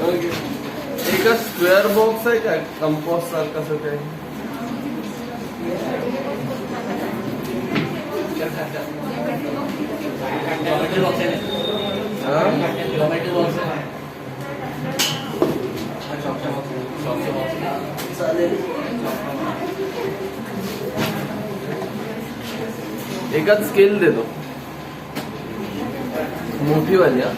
एक square box आहे काय कंपॉस सारखं काय एकाच स्केल देतो मोठी वाली हा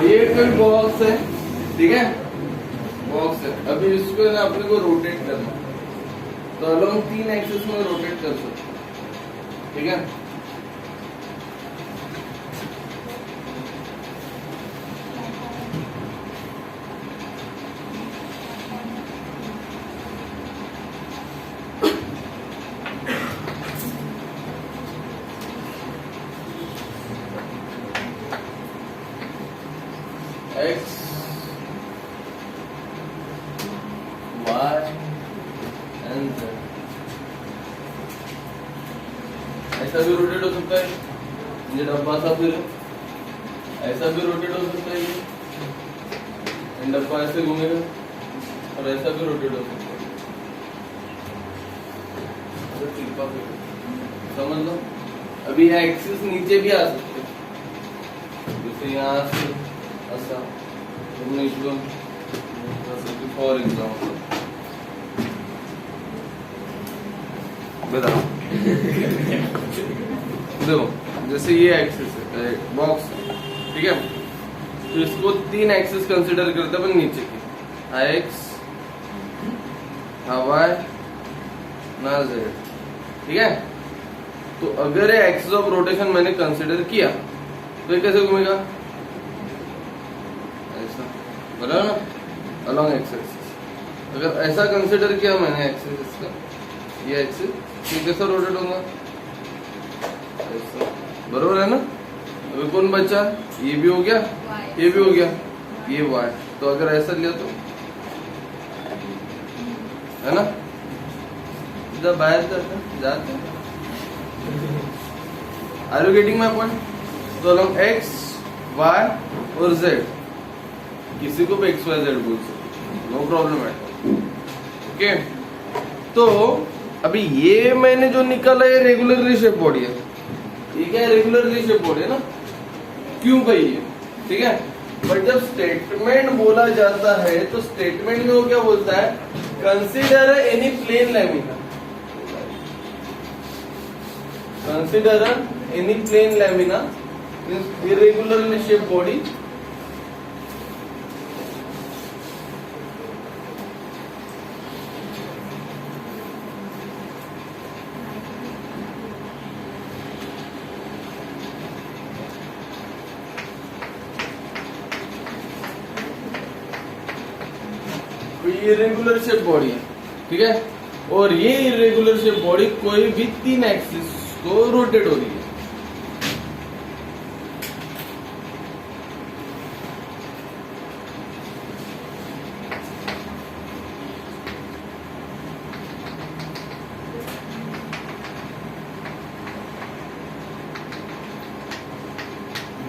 ये कोई बॉक्स है, ठीक है, बॉक्स है। अभी इसको ना अपने को रोटेट करना, तो अलोंग 3 एक्सिस में रोटेट कर सकते, ठीक है। X, Y and Z। ऐसा भी रोटेट हो सकता है, ये डब्बा सा फिर ऐसा भी रोटेट हो सकता है, ये डब्बा ऐसे घूमेगा और ऐसा भी रोटेट हो सकता है, समझ लो। अभी यह एक्सिस नीचे भी आ सकते हैं, जैसे यहाँ से ऐसा फॉर एग्जाम्पल बताओ। देखो जैसे ये एक्सिस है, बॉक्स है, ठीक है, तो इसको 3 एक्सिस कंसिडर करते हैं अपन नीचे की, एक्स, वाई ना जेड, ठीक है। तो अगर ये एक्सिस ऑफ रोटेशन मैंने कंसिडर किया तो ये कैसे घूमेगा, बराबर ना, अलॉन्ग एक्सिस। अगर ऐसा कंसिडर किया मैंने एक्सिस इसका, ये एक्सिस, ये कैसा रोटेट होगा, ऐसा, बराबर है ना। अभी कौन बचा, ये भी हो गया, ये भी हो गया, ये वाई। तो अगर ऐसा लिया तो है ना, जब बाहर जाते are you getting my point. तो अलॉन्ग एक्स, वाई और जेड, किसी को भी एक्स वाई जेड बोल सकते, नो प्रॉब्लम है, ओके। तो अभी ये मैंने जो निकाला है रेगुलरली शेप बॉडी है, ये क्या है, रेगुलरली शेप बॉडी है ना, क्यों भाई ये, ठीक है। बट जब स्टेटमेंट बोला जाता है तो स्टेटमेंट में वो क्या बोलता है, consider any plane lamina, consider any plane lamina means irregularly shape body irregular shape body है, ठीक है। और ये इरेगुलर शेप बॉडी कोई भी 3 एक्सिस को रोटेट हो रही है,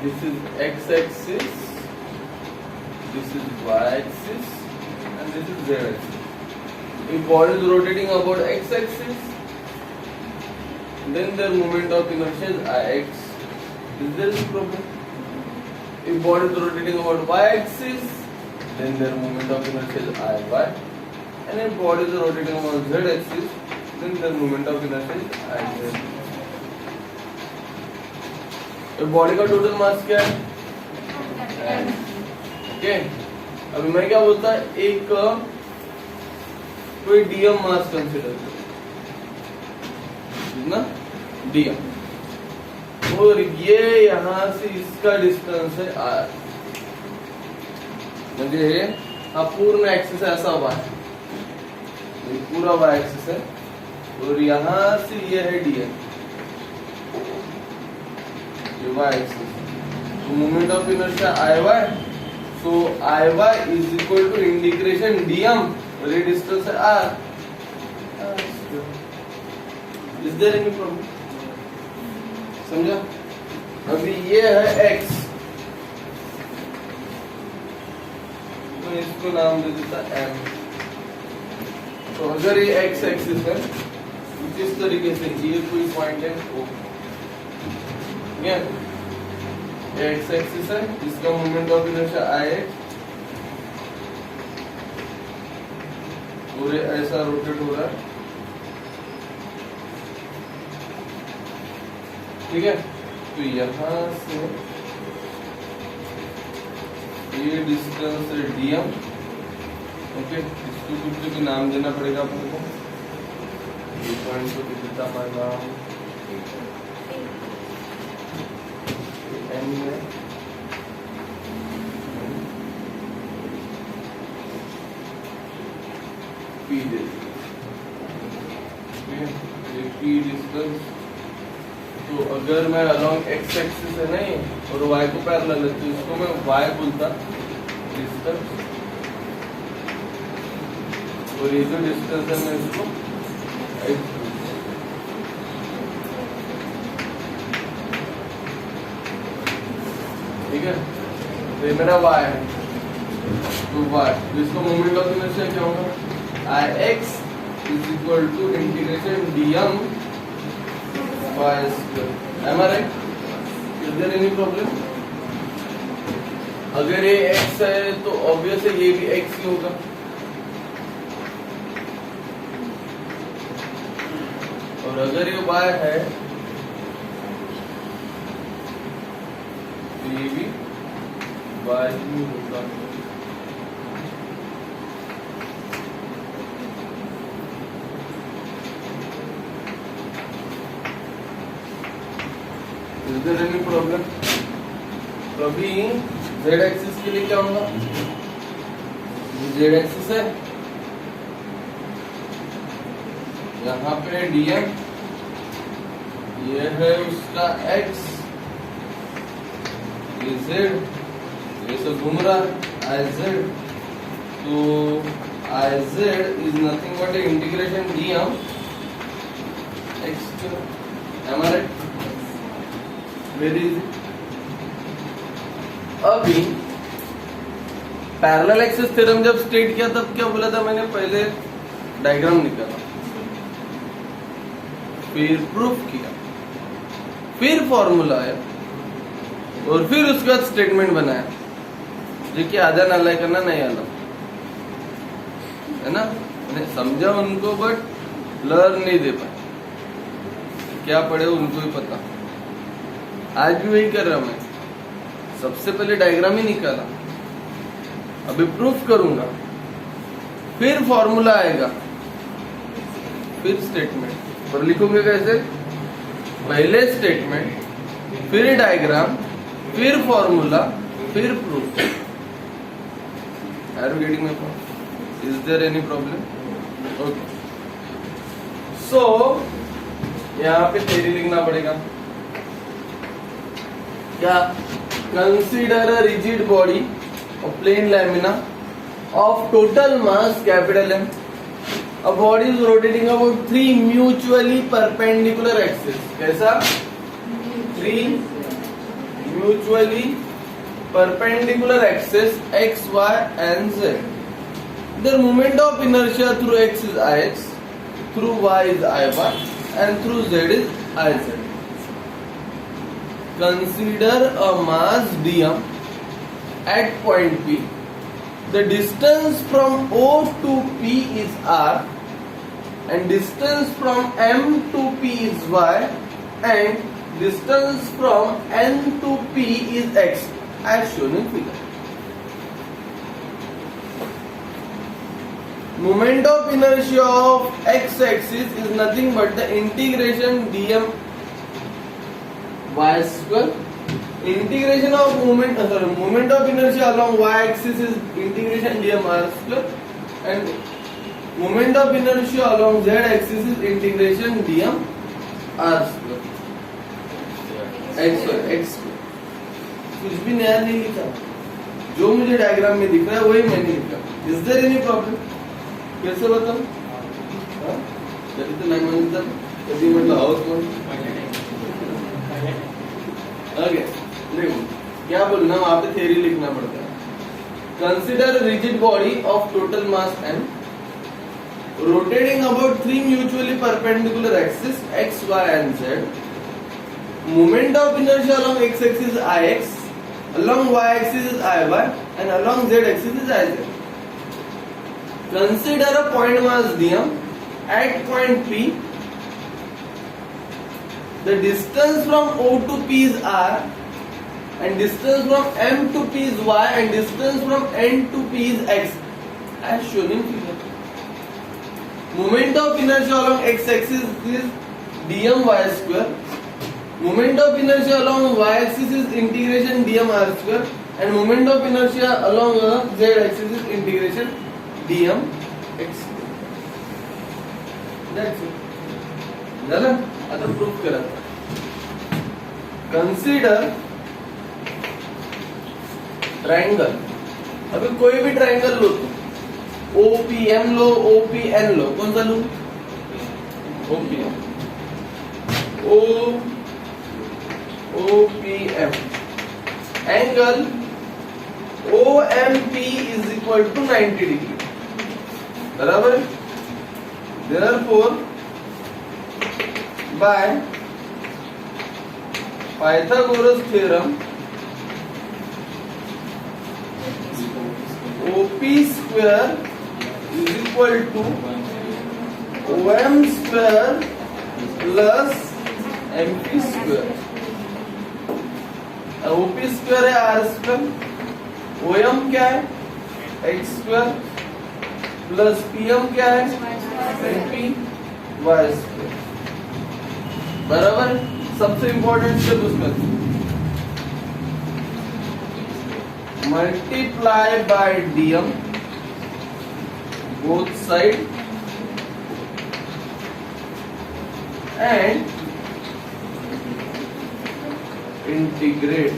this is x axis, this is y axis, and this is z axis. If body is rotating about x axis, then their moment of inertia is ix. Is there any problem? If body is rotating about y axis, then their moment of inertia is iy. And if body is rotating about z axis, then their moment of inertia is iz. तो body का total mass क्या है? Okay, अभी मैं क्या बोलता है, एक कोई डीएम मास कंसीडर ना, डीएम, और ये यहां से इसका डिस्टेंस है आर, म्हणजे हा पूर्ण एक्सिस ऐसा हुआ है, ये पूरा वाई एक्सिस है, और यहां से ये है DM, y axis. So moment of inertia Iy. So Iy is equal to integration dm, और ये distance है r. Is there any problem? समझा? अभी ये है x, तो इसको नाम दे देता m. तो अगर ये x एक्सिस है, इस तरीके से ये कोई पॉइंट है O. एक्स एक्सिस है, इसका मोमेंट ऑफ इनर्शिया I, पूरे ऐसा रोटेट हो रहा है, ठीक है। तो यहां से ये डिस्टेंस है dm, ओके, इसको कुछ भी नाम देना पड़ेगा अपन को, ये पॉइंट को देता हूं नाम P डिस्टेंस। तो अगर मैं अलोंग x एक्सिस है नहीं और y को पैरेलल है, तो इसको मैं y बोलता डिस्टेंस, और ये जो डिस्टेंस है मैं इसको x, ठीक है। तो ये मेरा y है, तो y, इसका मोमेंट ऑफ इनर्शिया क्या होगा, Ix is equal to integration dm y square. Am I right? Is there any problem? अगर ये x है तो ऑब्वियस है ये भी x ही होगा, और अगर ये y है तो ये भी y ही होगा। Is there any problem? तो अभी z एक्सिस के लिए क्या होगा, z एक्सिस है, यहाँ पे dm, ये है उसका x, ये z, ये सब घूम रहा है iz, तो iz is nothing but integration dm x cube. Am I right? Very easy. अभी पैरेलल एक्सिस थ्योरम जब स्टेट किया तब क्या बोला था मैंने, पहले डायग्राम निकाला, फिर प्रूफ किया, फिर फॉर्मूला आया, और फिर उसके बाद स्टेटमेंट बनाया, जो कि आधा नालायक करना नहीं आना है ना, मैंने समझा उनको बट लर्न नहीं दे पाए, क्या पढ़े उनको ही पता। आज भी वही कर रहा मैं, सबसे पहले डायग्राम ही निकाला, अभी प्रूफ करूंगा, फिर फॉर्मूला आएगा, फिर स्टेटमेंट, और लिखूंगे कैसे, पहले स्टेटमेंट, फिर डायग्राम, फिर फॉर्मूला, फिर proof. Are you getting my point? Is there any problem? Okay, so यहाँ पे थ्योरी लिखना पड़ेगा क्या, consider a rigid body of plane lamina of total mass capital M. A body is rotating about 3 mutually perpendicular axes. कैसा? 3 mutually perpendicular axis x, y and z. Their moment of inertia through x is ix, through y is iy and through z is iz. Consider a mass dm at point P. The distance from O to P is r and distance from M to P is y and distance from N to P is x as shown in figure. Moment of inertia of x-axis is nothing but the integration dm y square. Integration of moment of inertia along y-axis is integration dm r square, and moment of inertia along z-axis is integration dm r square. x square. कुछ भी नया नहीं लिखा, जो मुझे diagram में दिख रहा है वही मैंने लिखा. Is there any problem? कैसे बताऊं? कधी तर नाही म्हणतात, कधी म्हटलं आहोत कोण. ओके, देखो क्या बोलना, वहां पे थ्योरी लिखना पड़ता है. Consider rigid body of total mass m rotating about three mutually perpendicular axes x, y and z. Moment of inertia along x axis is ix, along y axis is iy and along z axis is iz. Consider a point mass dm at point P. The distance from O to P is r and distance from M to P is y and distance from N to P is x as shown in figure. Moment of inertia along x-axis is dm y square. Moment of inertia along y-axis is integration dm r square and moment of inertia along z-axis is integration dm x. That's it. झालं? आता proof करा. Consider triangle. अभी कोई भी triangle लो, OPM लो, OPN लो, कौन सा लो? OPM. OPM. Angle OMP is equal to 90 degree. बराबर. Therefore, by Pythagoras theorem, OP square is equal to OM square plus MP square. OP square है R square, OM क्या है? X square plus PM क्या है? MP Y square. बराबर. सबसे important step उसमें multiply by DM both side and integrate.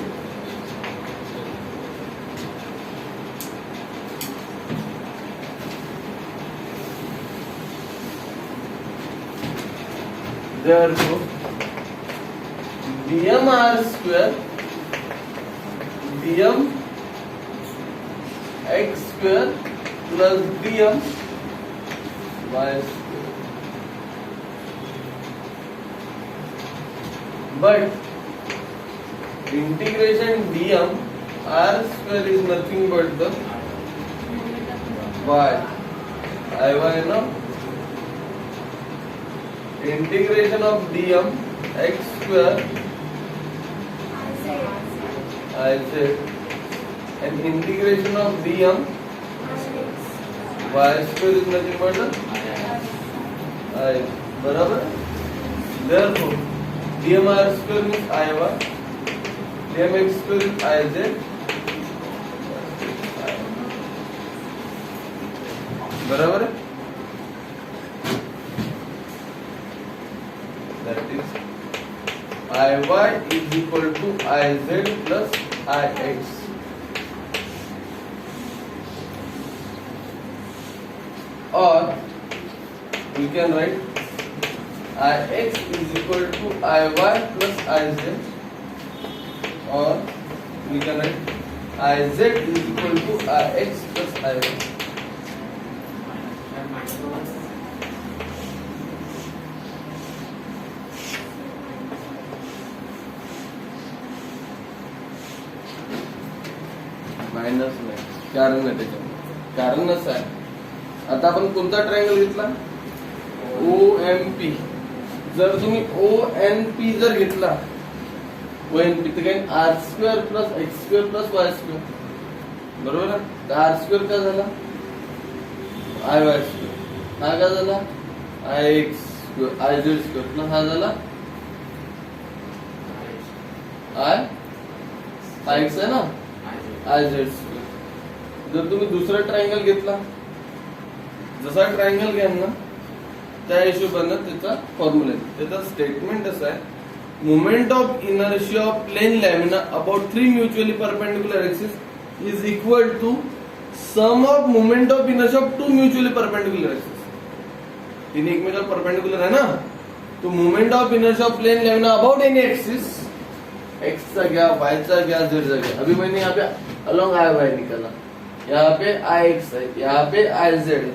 Therefore, dm r square dm x square plus dm y square. But integration dm r square is nothing but the y iy now. Integration of dm x square iz and integration of dm y square is nothing but the I. बराबर. Therefore, dm r square means iy, dm x square is iz. बराबर. That is iy is equal to iz plus ix. Or we can write ix is equal to iy plus iz, or we can write IZ is equal to IX plus IY. Minus नाही, कारण आहे त्याच्यामध्ये. कारण असं आहे, आता आपण कोणता ट्रायंगल घेतला, OMP. जर तुम्ही ONP जर घेतला, ONP तर काय R² plus X² plus Y², बरोबर आहे. तर R² काय झाला, IY². हा काय झाला, IX² IZ² प्लस हा झाला IX आहे ना, IZ². जर तुम्ही दुसरा ट्रायंगल घेतला, जसा ट्रायंगल घ्याल ना त्या हिशोबाने त्याचा फॉर्म्युला आहे. त्याचा स्टेटमेंट असं आहे, moment of inertia of plane lamina about 3 mutually perpendicular axis is equal to sum of moment of inertia of 2 mutually perpendicular axis. तीन एकमेकाला परपेंडिक्युलर आहे ना, तो moment of inertia of plane lamina about any axis, X चा गया, Y चा गया, Z चा गया. अभी मैंने यहाँ पे अलोंग आई वाई निकाला, यहाँ पे आई एक्स है, यहाँ पे आई जेड है.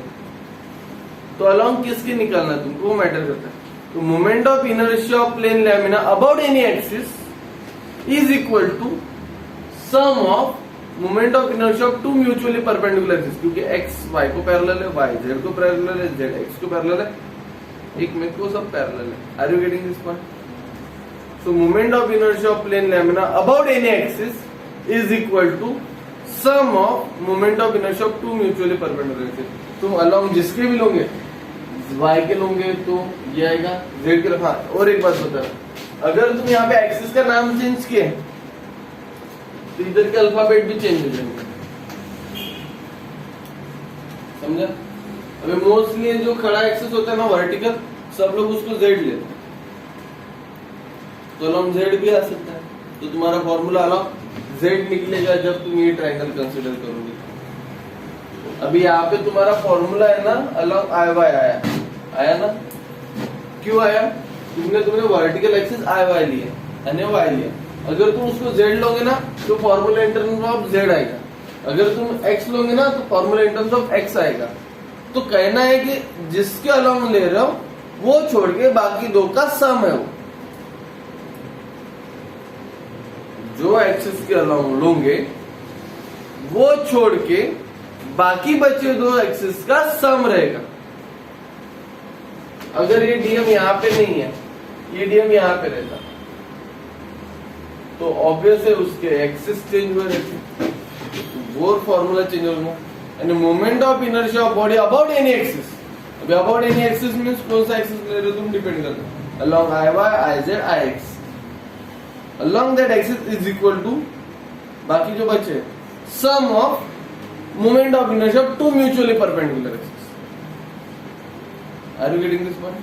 तो अलोंग किसके निकालना है तुमको, वो मैटर करता है. तो moment of inertia of plane lamina about any axis is equal to sum of moment of inertia of 2 mutually perpendicular axis. क्योंकि एक्स वाई को पैरेलल है, वाई जेड को पैरेलल है, जेड एक्स को पैरेलल है, एक में को सब पैरेलल है. Are you getting this point? So moment of inertia of plane lamina about any axis is equal to sum of moment of inertia of 2 mutually perpendicular axis. तुम along जिसके भी लोगे, वाई के लोगे तो ये आएगा, जेड के. हाँ, और एक बात बता, अगर तुम यहाँ पे एक्सिस का नाम चेंज किए तो इधर के अल्फाबेट भी चेंज हो जाएंगे. समझा? अभी मोस्टली जो खड़ा एक्सिस होता है ना वर्टिकल, सब लोग उसको जेड लेते हैं, तो अलोंग जेड भी आ सकता है. तो तुम्हारा फॉर्मूला अलोंग जेड निकलेगा जब तुम ये ट्रायंगल कंसीडर करोगे. अभी यहाँ पे तुम्हारा फॉर्मूला है ना, अलोंग आई वाई आया ना. क्यों आया? तुमने वर्टिकल एक्सिस आई वाई लिया, यानी वाई लिया. अगर तुम उसको जेड लोगे ना तो formula in terms of Z आएगा. अगर तुम एक्स लोगे ना तो formula in terms of x आएगा. तो कहना है कि जिसके अलोंग ले रहे हो वो छोड़ के बाकी दो का सम है वो. जो एक्सिस के अलोंग लोगे वो छोड़ के बाकी बचे दो एक्सिस का सम रहेगा. अगर ये डीएम यहाँ पे नहीं है, ये डीएम यहाँ पे रहता, तो ऑब्वियस है उसके एक्सिस चेंज हुए रहते, वो फॉर्मूला चेंज होगा. यानी moment of inertia of body about any axis. अभी अबाउट एनी एक्सिस मींस कौन सा एक्सिस ले रहे हो तुम, डिपेंड करता है along I Y, I Z, I X. Along that axis is equal to बाकी जो बचे sum of moment of inertia of 2 mutually perpendicular axis. Are you getting this point?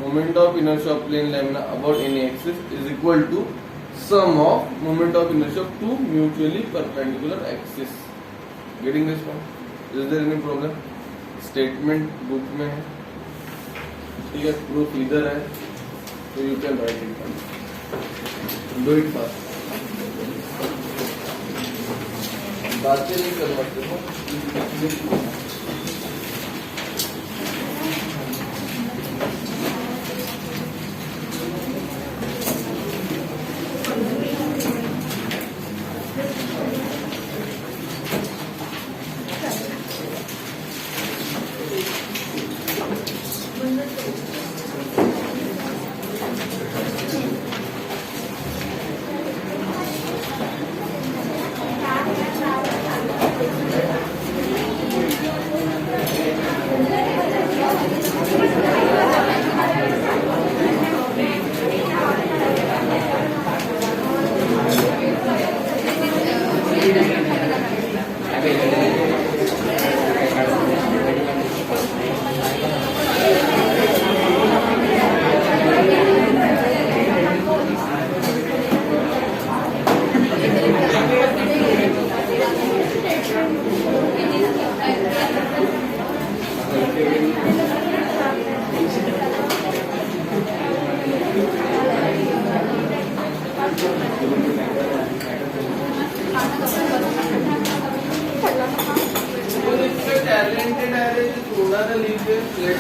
Moment of inertia of plane lamina about any axis is equal to sum of moment of inertia of 2 mutually perpendicular axis. Getting this point? Is there any problem? Statement book में है, ठीक है, proof इधर है, so you can write it down. Do it fast. बातें नहीं करवाते हो. इथे लेट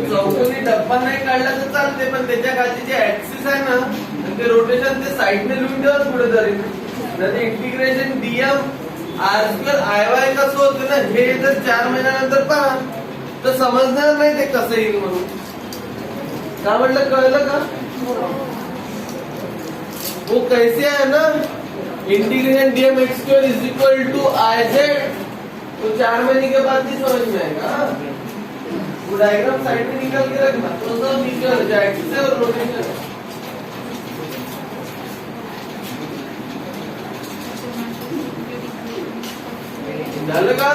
चौकोनी डब्बा नाही काढला तर चालते, पण त्याच्या खाली जे ऍक्सिस आहे ना ते रोटेशन ते साईडने लिहून ठेवा पुढे तरी इंटिग्रेशन डीएम आर स्क्वेअर आय वाय कसं होतं ना, हे जर 4 महिन्यानंतर पहा तर समजणार नाही ते कसं येईल म्हणून. का म्हटलं, कळलं का? वो कैसे है ना, integration dm X square is equal to I Z, तो 4 महीने के बाद ही समझ में आएगा. वो डायग्राम साइड में निकाल के रखना, तो सब निकल जाएगा और रोटेशन. झालं का?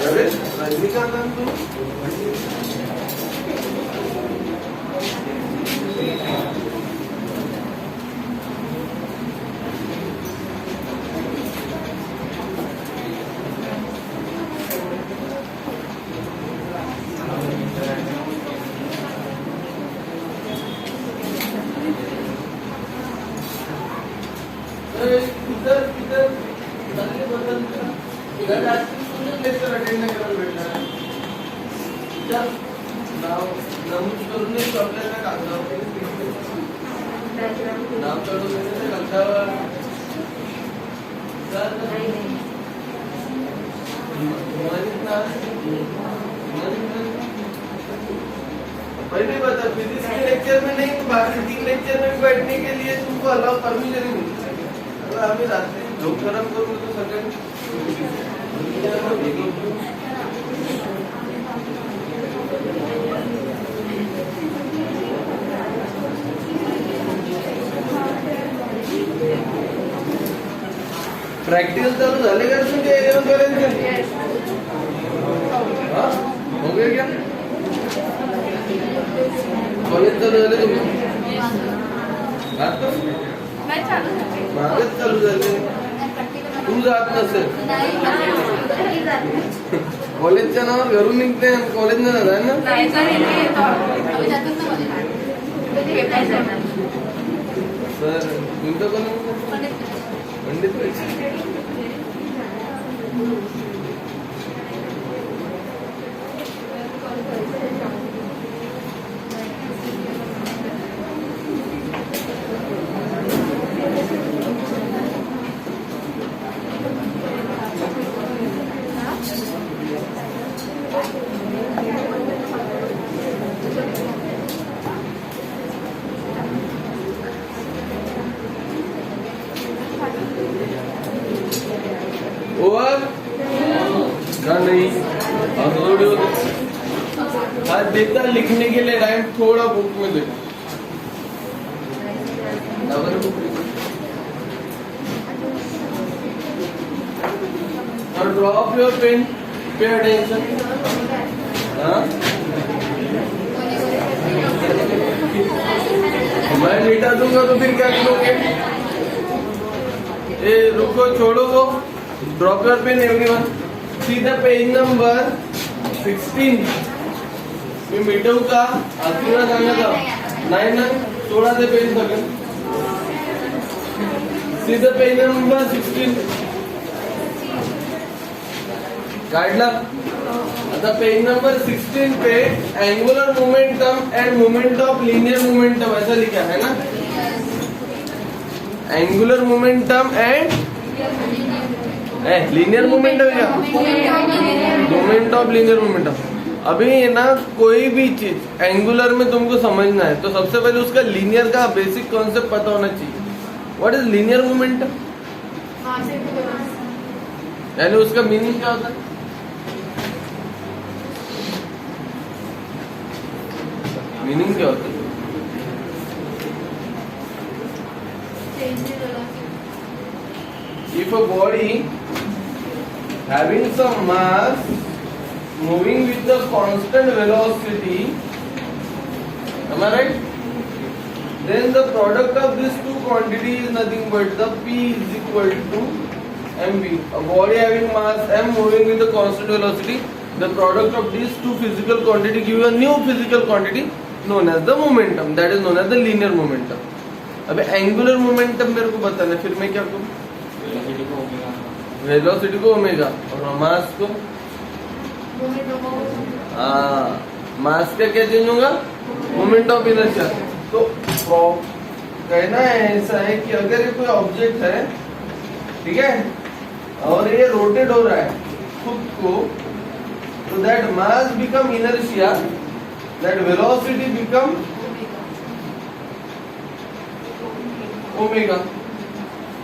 अरे रजनीकांत तू लेक्चर अटेंड नाही करायला भेटणार. नमूद करून नाही आपल्याला कागदावर नाव चढवून कागदावर पहले बता, फिजिक्स के लेक्चर में नहीं, बाकी 3 लेक्चर में बैठने के लिए तुमको अलाउ परमिशन ही मिलती है. आम्ही रात्री झोप खराब करू तो सगळे प्रैक्टिकल चालू झाले का तुमचे 11 पर्यंत? हो गए क्या? कॉलेज चालू झाले तुम्ही? मागच चालू झाले. तू जात नसेल कॉलेजच्या नावावर घरून निघते, कॉलेज न जाणार ना. सर कोणतं कॉलेज? पंडित का नहीं आज देता लिखने के लिए टाइम थोड़ा बुक में दे. और drop your pen, pay attention. मैं लेटा दूंगा तो फिर क्या करोगे? ए रुको, छोड़ो वो. Drop your pen everyone. सीधा पेज नंबर 16 मी मिटवू का? अजून सांगा का? नाही ना, 16 ते पेज सगळं सी द पेज नंबर 16 काढला. आता पेज नंबर 16 पे angular momentum end moment of linear momentum ऐसा लिखा है ना. Angular momentum and linear momentum है क्या. Moment of linear momentum. अभी ये ना कोई भी चीज एंगुलर में तुमको समझना है तो सबसे पहले उसका लीनियर का बेसिक कॉन्सेप्ट पता होना चाहिए. व्हाट इज लीनियर मोमेंटम, यानी उसका मीनिंग क्या होता है. मीनिंग क्या होता है. If a body having some mass moving with the constant velocity, am I right? Then the product of these two quantity is nothing but the P is equal to mv. A body having mass m moving with the constant velocity, the product of these two physical quantity give a new physical quantity known as the momentum. That is known as the linear momentum. अबे angular momentum मेरे को बताना है, फिर मैं क्या करूं. Velocity को ओमेगा और मास को मास का क्या चेंज होगा, मोमेंट ऑफ इनर्शिया. तो कहना है ऐसा है कि अगर ये कोई ऑब्जेक्ट है, ठीक है, और ये रोटेट हो रहा है खुद को, तो that mass become inertia, that velocity become omega.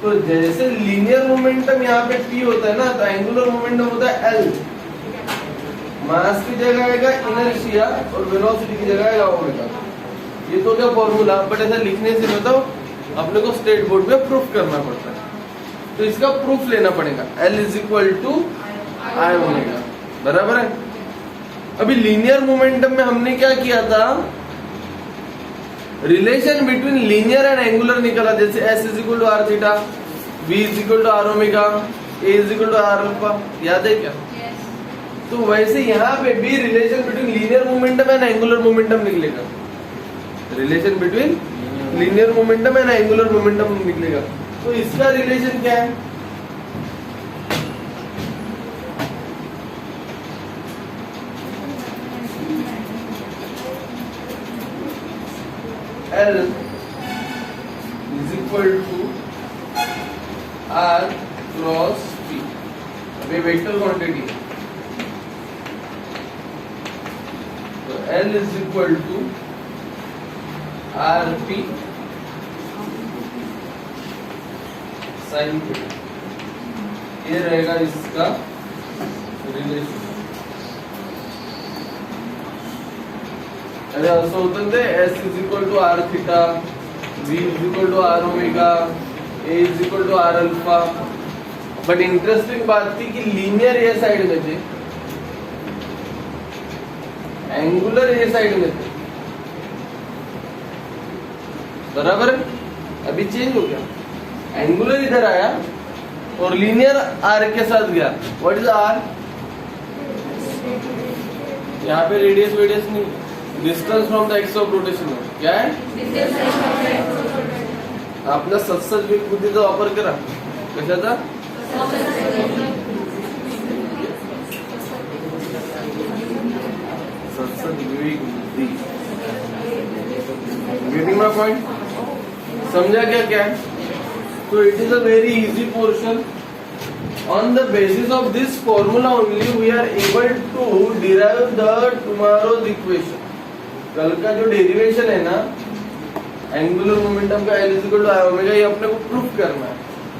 तो जैसे लीनियर मोमेंटम यहाँ पे P होता है ना, तो एंगुलर मोमेंटम होता है L. मास की जगह आएगा इनर्शिया और वेलोसिटी की जगह आएगा ओमेगा. ये तो क्या फॉर्मूला, बट ऐसा लिखने से बताओ अपने को स्टेट बोर्ड में प्रूफ करना पड़ता है. तो इसका प्रूफ लेना पड़ेगा. L is equal to I omega. बराबर है. अभी लीनियर मोमेंटम में हमने क्या किया था, relation between linear and angular निकाला. जैसे S is equal to R theta, V is equal to R omega, A is equal to R alpha. याद है क्या. तो वैसे यहाँ पे भी relation between linear momentum and angular momentum निकलेगा. Relation between linear momentum and angular momentum निकलेगा. तो इसका रिलेशन क्या है, L is equal to R cross P. अभी वेक्टर क्वांटिटी है, तो L is equal to R P sin theta. ये रहेगा इसका रिलेशन. अरे असं होतं ते S is equal to R theta, V is equal to R omega, A is equal to R alpha. But interesting बात थी कि लीनियर ये साइड में थे, एंगुलर ये साइड में थे. बराबर. अभी चेंज हो गया, एंगुलर इधर आया और लीनियर आर के साथ गया. व्हाट इज आर, यहाँ पे रेडियस वेडियस नहीं, distance from the x of rotation. क्या है, आपल्या सत्सद विभूतीचा वापर करा. कशाचा, सत्सद विवेक बुद्धि. Getting my point. समझा क्या क्या है. तो it is a very easy portion. On the basis of this formula only we are able to derive the tomorrow's equation. कल का जो डेरिवेशन है ना एंगुलर मोमेंटम का L equal to I omega, ये अपने को प्रूफ करना है.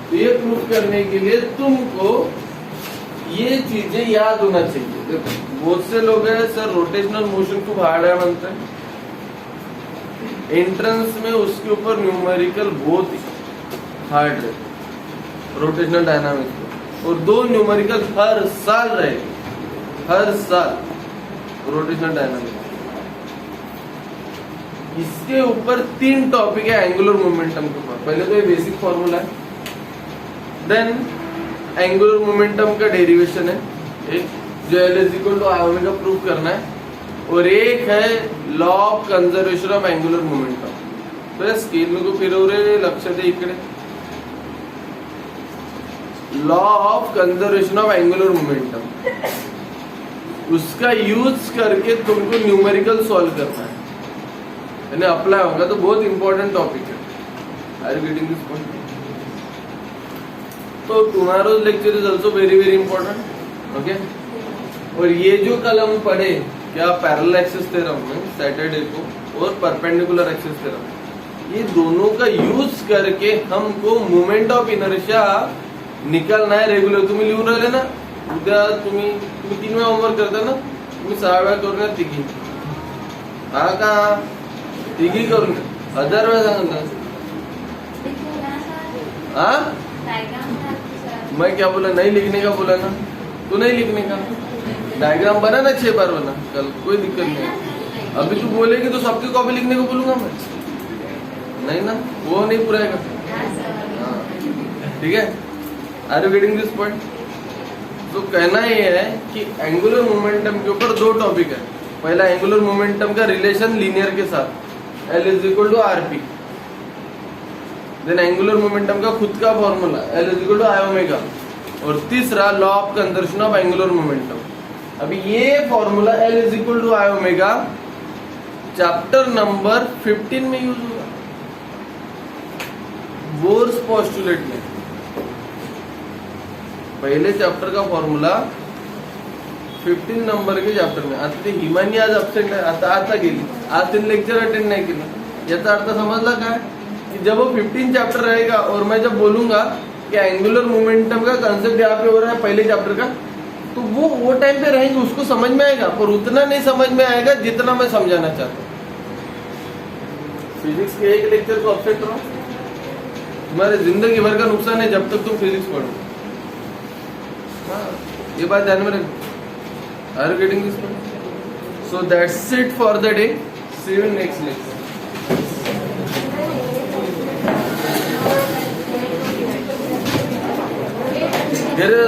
तो ये प्रूफ करने के लिए तुमको ये चीजें याद होना चाहिए. बहुत से लोग हैं सर रोटेशनल मोशन खूप हार्ड है म्हणते हैं. एंट्रेंस में उसके ऊपर न्यूमेरिकल बहुत हार्ड है रोटेशनल डायनामिक्स. और 2 न्यूमेरिकल हर साल रहेगी, हर साल रोटेशनल डायनामिक्स. इसके ऊपर 3 टॉपिक है एंगुलर मोमेंटम के ऊपर. पहले तो ये बेसिक फॉर्मूला है, देन एंगुलर मोमेंटम का डेरिवेशन है एक, जो L is equal to I omega prove करना है, और एक है law of conservation of angular momentum. तो स्केल में को फिरव रे, लक्ष दे इकडे. Law of conservation of angular momentum, उसका यूज करके तुमको न्यूमेरिकल सॉल्व करना है, यानी अप्लाई होगा। तो बहुत इंपॉर्टेंट टॉपिक है। Are you getting this point? तो tomorrow's lecture is also very very important, okay. और ये जो कल हम पढ़े क्या, पैरेलल एक्सिस थ्योरम में सैटरडे को, और परपेंडिकुलर एक्सिस थ्योरम, ये दोनों का यूज करके हमको मोमेंट ऑफ इनर्शिया निकालना है रेग्युलर। तुम्ही लिहून राहिले ना, उद्या तुम्ही 3 वेळा होमवर्क करता ना, तुम्ही 6 वेळा करून या तिघी, हा का तिघी करून 1000 वेळा सांगता। हाँ मैं क्या बोला, नहीं लिखने का बोला ना, तू नहीं लिखने का, डायग्राम बना ना 6 बार बना, कल कोई दिक्कत नहीं। अभी तू बोलेगी तो सबकी कॉपी लिखने को बोलूंगा मैं, नहीं ना, वो नहीं पुराएगा। हाँ ठीक है, are you getting this point? तो कहना ये है कि एंगुलर मोमेंटम के ऊपर 2 टॉपिक है। पहला एंगुलर मोमेंटम का रिलेशन लीनियर के साथ, L is equal to RP। Then angular momentum का खुद का formula L is equal to I omega. और तीसरा law of conservation of angular momentum. अभी ये formula L is equal to I omega chapter number 15 में यूज होगा, bourse postulate में। पहले चैप्टर का फॉर्मूला 15 नंबर के चॅप्टर में। आता ते हिमानी आज अब्सेंट आहे, आता गेली, आज तिने लेक्चर अटेंड नाही केलं। याचा अर्थ समजला काय, कि जब वो 15 चैप्टर रहेगा और मैं जब बोलूंगा कि एंगुलर मोमेंटम का कंसेप्ट यहाँ पे हो रहा है पहले चैप्टर का, तो वो टाइम पे रहेंगे, उसको समझ में आएगा, पर उतना नहीं समझ में आएगा जितना मैं समझाना चाहता हूँ। फिजिक्स के एक लेक्चर को अब्सेंट रहो, तुम्हारे जिंदगी भर का नुकसान है जब तक तुम फिजिक्स पढ़ो। ये बात ध्यान में रखो। Are you getting this point? So that's it for the day. See you in next lecture. There is